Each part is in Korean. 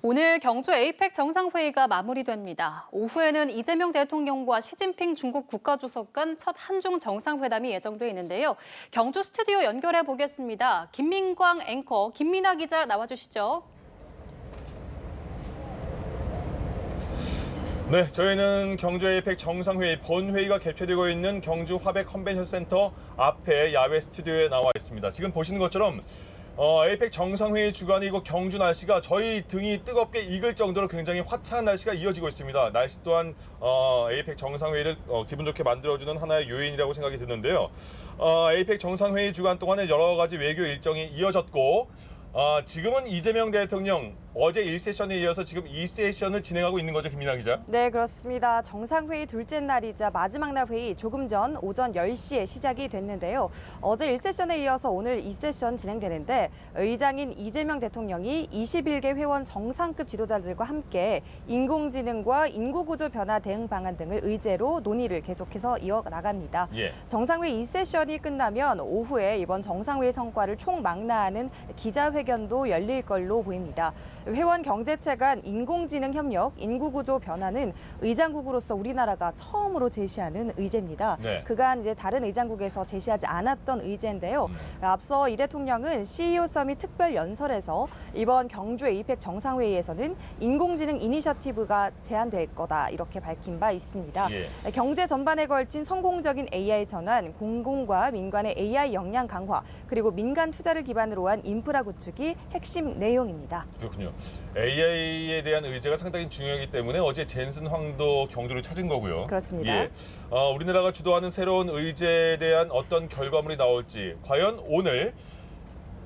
오늘 경주 에이펙 정상회의가 마무리됩니다. 오후에는 이재명 대통령과 시진핑 중국 국가주석 간 첫 한중 정상회담이 예정돼 있는데요. 경주 스튜디오 연결해 보겠습니다. 김민광 앵커, 김민아 기자 나와주시죠. 네, 저희는 경주 에이펙 정상회의 본회의가 개최되고 있는 경주 화백 컨벤션 센터 앞에 야외 스튜디오에 나와 있습니다. 지금 보시는 것처럼 에이펙 정상회의 주간이고 경주 날씨가 저희 등이 뜨겁게 익을 정도로 굉장히 화창한 날씨가 이어지고 있습니다. 날씨 또한 에이펙 정상회의를 기분 좋게 만들어주는 하나의 요인이라고 생각이 드는데요. 에이펙 정상회의 주간 동안에 여러 가지 외교 일정이 이어졌고 지금은 이재명 대통령 어제 1세션에 이어서 지금 2세션을 진행하고 있는 거죠, 김민아 기자? 네, 그렇습니다. 정상회의 둘째 날이자 마지막 날 회의 조금 전 오전 10시에 시작이 됐는데요. 어제 1세션에 이어서 오늘 2세션 진행되는데 의장인 이재명 대통령이 21개 회원 정상급 지도자들과 함께 인공지능과 인구구조 변화 대응 방안 등을 의제로 논의를 계속해서 이어나갑니다. 예. 정상회의 2세션이 끝나면 오후에 이번 정상회의 성과를 총망라하는 기자회견도 열릴 걸로 보입니다. 회원 경제체 간 인공지능 협력, 인구구조 변화는 의장국으로서 우리나라가 처음으로 제시하는 의제입니다. 네. 그간 이제 다른 의장국에서 제시하지 않았던 의제인데요. 앞서 이 대통령은 CEO 서밋 특별 연설에서 이번 경주 에이펙 정상회의에서는 인공지능 이니셔티브가 제안될 거다 이렇게 밝힌 바 있습니다. 예. 경제 전반에 걸친 성공적인 AI 전환, 공공과 민간의 AI 역량 강화, 그리고 민간 투자를 기반으로 한 인프라 구축이 핵심 내용입니다. 그렇군요. AI에 대한 의제가 상당히 중요하기 때문에 어제 젠슨 황도 경주를 찾은 거고요. 그렇습니다. 예. 우리나라가 주도하는 새로운 의제에 대한 어떤 결과물이 나올지, 과연 오늘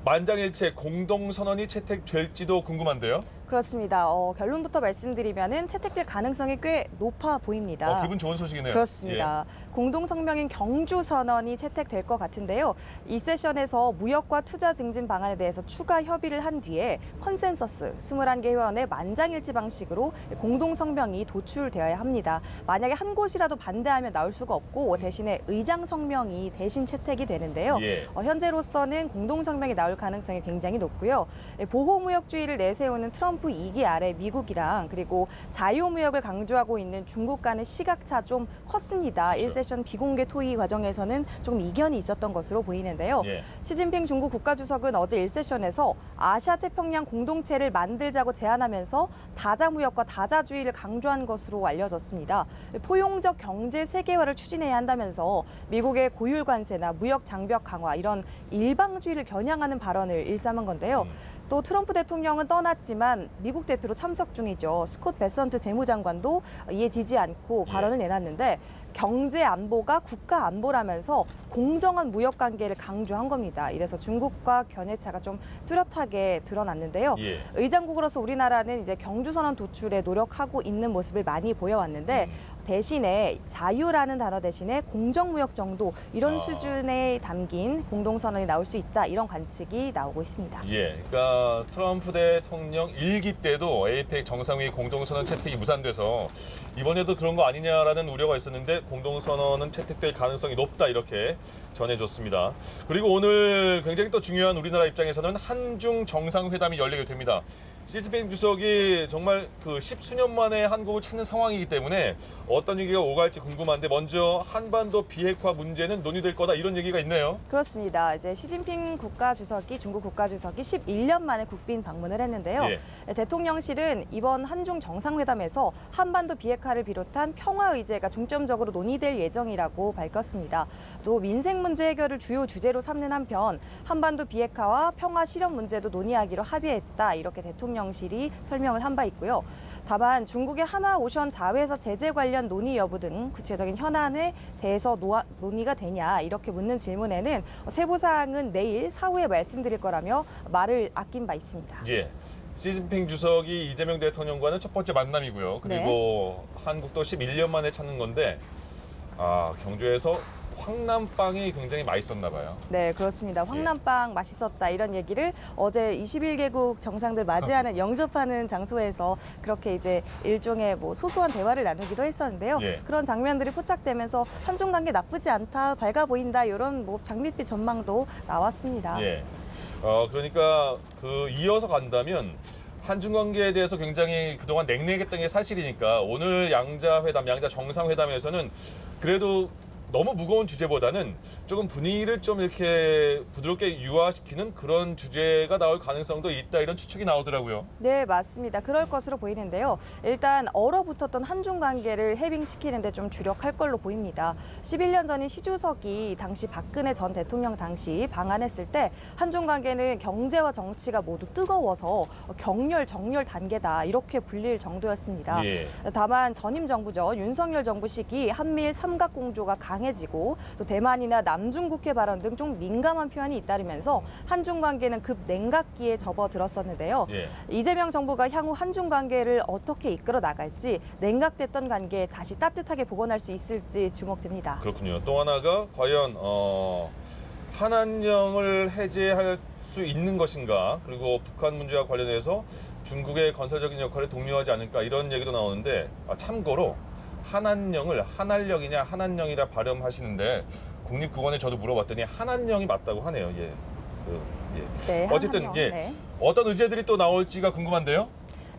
만장일치 공동선언이 채택될지도 궁금한데요. 그렇습니다. 결론부터 말씀드리면은 채택될 가능성이 꽤 높아 보입니다. 기분 좋은 소식이네요. 그렇습니다. 공동성명인 경주선언이 채택될 것 같은데요. 이 세션에서 무역과 투자 증진 방안에 대해서 추가 협의를 한 뒤에 컨센서스 21개 회원의 만장일치 방식으로 공동성명이 도출되어야 합니다. 만약에 한 곳이라도 반대하면 나올 수가 없고 대신에 의장성명이 대신 채택이 되는데요. 예. 현재로서는 공동성명이 나올 가능성이 굉장히 높고요. 보호무역주의를 내세우는 트럼프 2기 아래 미국이랑 그리고 자유무역을 강조하고 있는 중국 간의 시각차 좀 컸습니다. 그렇죠. 1세션 비공개 토의 과정에서는 조금 이견이 있었던 것으로 보이는데요. 예. 시진핑 중국 국가주석은 어제 1세션에서 아시아태평양 공동체를 만들자고 제안하면서 다자무역과 다자주의를 강조한 것으로 알려졌습니다. 포용적 경제 세계화를 추진해야 한다면서 미국의 고율 관세나 무역 장벽 강화 이런 일방주의를 겨냥하는 발언을 일삼은 건데요. 또 트럼프 대통령은 떠났지만 미국 대표로 참석 중이죠. 스콧 베선트 재무장관도 이에 지지 않고 발언을 내놨는데 경제 안보가 국가 안보라면서 공정한 무역 관계를 강조한 겁니다. 이래서 중국과 견해차가 좀 뚜렷하게 드러났는데요. 예. 의장국으로서 우리나라는 이제 경주선언 도출에 노력하고 있는 모습을 많이 보여왔는데 대신에 자유라는 단어 대신에 공정무역 정도 이런 수준에 담긴 공동선언이 나올 수 있다 이런 관측이 나오고 있습니다. 예, 그러니까 트럼프 대통령 일기 때도 에이펙 정상회의 공동선언 채택이 무산돼서 이번에도 그런 거 아니냐라는 우려가 있었는데 공동선언은 채택될 가능성이 높다 이렇게 전해줬습니다. 그리고 오늘 굉장히 또 중요한 우리나라 입장에서는 한중 정상회담이 열리게 됩니다. 시진핑 주석이 정말 그 십수년 만에 한국을 찾는 상황이기 때문에 어떤 얘기가 오갈지 궁금한데 먼저 한반도 비핵화 문제는 논의될 거다 이런 얘기가 있네요. 그렇습니다. 이제 시진핑 국가주석이 중국 국가주석이 11년 만에 국빈 방문을 했는데요. 예. 대통령실은 이번 한중 정상회담에서 한반도 비핵화를 비롯한 평화 의제가 중점적으로 논의될 예정이라고 밝혔습니다. 또 민생 문제 해결을 주요 주제로 삼는 한편 한반도 비핵화와 평화 실현 문제도 논의하기로 합의했다 이렇게 대통령실이 설명을 한 바 있고요. 다만 중국의 하나오션 자회사 제재 관련 논의 여부 등 구체적인 현안에 대해서 논의가 되냐 이렇게 묻는 질문에는 세부 사항은 내일 사후에 말씀드릴 거라며 말을 아낀 바 있습니다. 예. 시진핑 주석이 이재명 대통령과는 첫 번째 만남이고요. 그리고 한국도 11년 만에 찾는 건데 경주에서 황남빵이 굉장히 맛있었나 봐요. 네, 그렇습니다. 황남빵 맛있었다 이런 얘기를 어제 21개국 정상들 맞이하는 영접하는 장소에서 그렇게 이제 일종의 뭐 소소한 대화를 나누기도 했었는데요. 예. 그런 장면들이 포착되면서 한중 관계 나쁘지 않다, 밝아 보인다 이런 뭐 장밋빛 전망도 나왔습니다. 예. 그러니까 이어서 간다면 한중 관계에 대해서 굉장히 그동안 냉랭했던 게 사실이니까 오늘 양자 정상회담에서는 그래도 너무 무거운 주제보다는 조금 분위기를 좀 이렇게 부드럽게 유화시키는 그런 주제가 나올 가능성도 있다, 이런 추측이 나오더라고요. 네, 맞습니다. 그럴 것으로 보이는데요. 일단 얼어붙었던 한중 관계를 해빙시키는 데 좀 주력할 걸로 보입니다. 11년 전인 시 주석이 당시 박근혜 전 대통령 당시 방한했을 때 한중 관계는 경제와 정치가 모두 뜨거워서 정렬 단계다, 이렇게 불릴 정도였습니다. 예. 다만 전임 정부죠. 윤석열 정부 시기 한미일 삼각공조가 강해지고 또 대만이나 남중국해 발언 등 좀 민감한 표현이 잇따르면서 한중 관계는 급 냉각기에 접어들었었는데요. 예. 이재명 정부가 향후 한중 관계를 어떻게 이끌어 나갈지, 냉각됐던 관계 다시 따뜻하게 복원할 수 있을지 주목됩니다. 그렇군요. 또 하나가 과연 한한령을 해제할 수 있는 것인가, 그리고 북한 문제와 관련해서 중국의 건설적인 역할에 독려하지 않을까, 이런 얘기도 나오는데, 참고로 한한령을 한한령이냐 한한령이라 발음하시는데 국립국어원에 저도 물어봤더니 한한령이 맞다고 하네요. 예. 네, 어쨌든 한한령. 예. 네. 어떤 의제들이 또 나올지가 궁금한데요.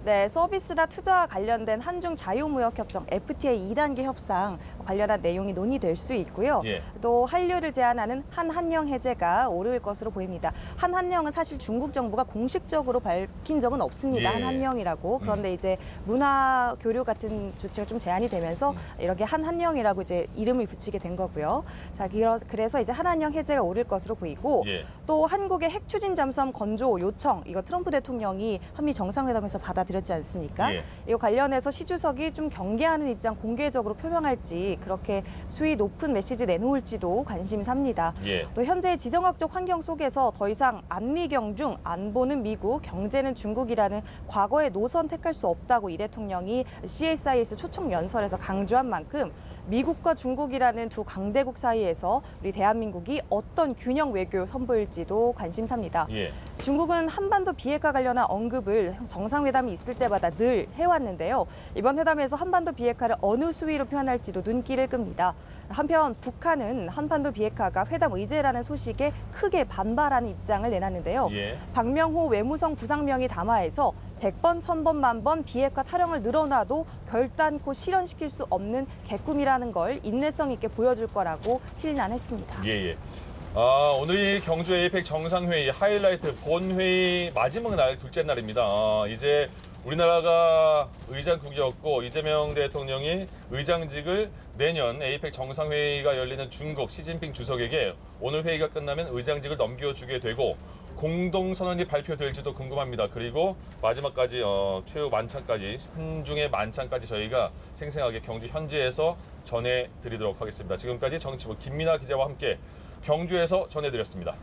네, 서비스나 투자와 관련된 한중 자유무역협정 FTA 2단계 협상 관련한 내용이 논의될 수 있고요. 예. 또 한류를 제한하는 한한령 해제가 오를 것으로 보입니다. 한한령은 사실 중국 정부가 공식적으로 밝힌 적은 없습니다. 예. 한한령이라고. 그런데 이제 문화 교류 같은 조치가 좀 제한이 되면서 이렇게 한한령이라고 이제 이름을 붙이게 된 거고요. 자, 그래서 이제 한한령 해제가 오를 것으로 보이고, 예. 또 한국의 핵 추진 잠수함 건조 요청, 이거 트럼프 대통령이 한미 정상회담에서 받아들였지 않습니까? 예. 이거 관련해서 시 주석이 좀 경계하는 입장 공개적으로 표명할지, 그렇게 수위 높은 메시지 내놓을지도 관심이 삽니다. 예. 또 현재 지정학적 환경 속에서 더 이상 안미경중, 안보는 미국, 경제는 중국이라는 과거의 노선 택할 수 없다고 이 대통령이 CSIS 초청 연설에서 강조한 만큼 미국과 중국이라는 두 강대국 사이에서 우리 대한민국이 어떤 균형 외교 선보일지도 관심사입니다. 예. 중국은 한반도 비핵화 관련한 언급을 정상회담이 있을 때마다 늘 해왔는데요. 이번 회담에서 한반도 비핵화를 어느 수위로 표현할지도 눈길을 끕니다. 한편 북한은 한반도 비핵화가 회담 의제라는 소식에 크게 반발하는 입장을 내놨는데요. 예. 박명호 외무성 부상명의 담화에서 100번, 1000번, 만번 비핵화 타령을 늘어놔도 결단코 실현시킬 수 없는 개꿈이라는 걸 인내성 있게 보여줄 거라고 힐난했습니다. 예. 오늘이 경주 에이펙 정상회의 하이라이트 본회의 마지막 날, 둘째 날입니다. 이제 우리나라가 의장국이었고 이재명 대통령이 의장직을 내년 에이펙 정상회의가 열리는 중국 시진핑 주석에게 오늘 회의가 끝나면 의장직을 넘겨주게 되고 공동선언이 발표될지도 궁금합니다. 그리고 마지막까지 최후 만찬까지, 한중의 만찬까지 저희가 생생하게 경주 현지에서 전해드리도록 하겠습니다. 지금까지 정치부 김민아 기자와 함께 경주에서 전해드렸습니다.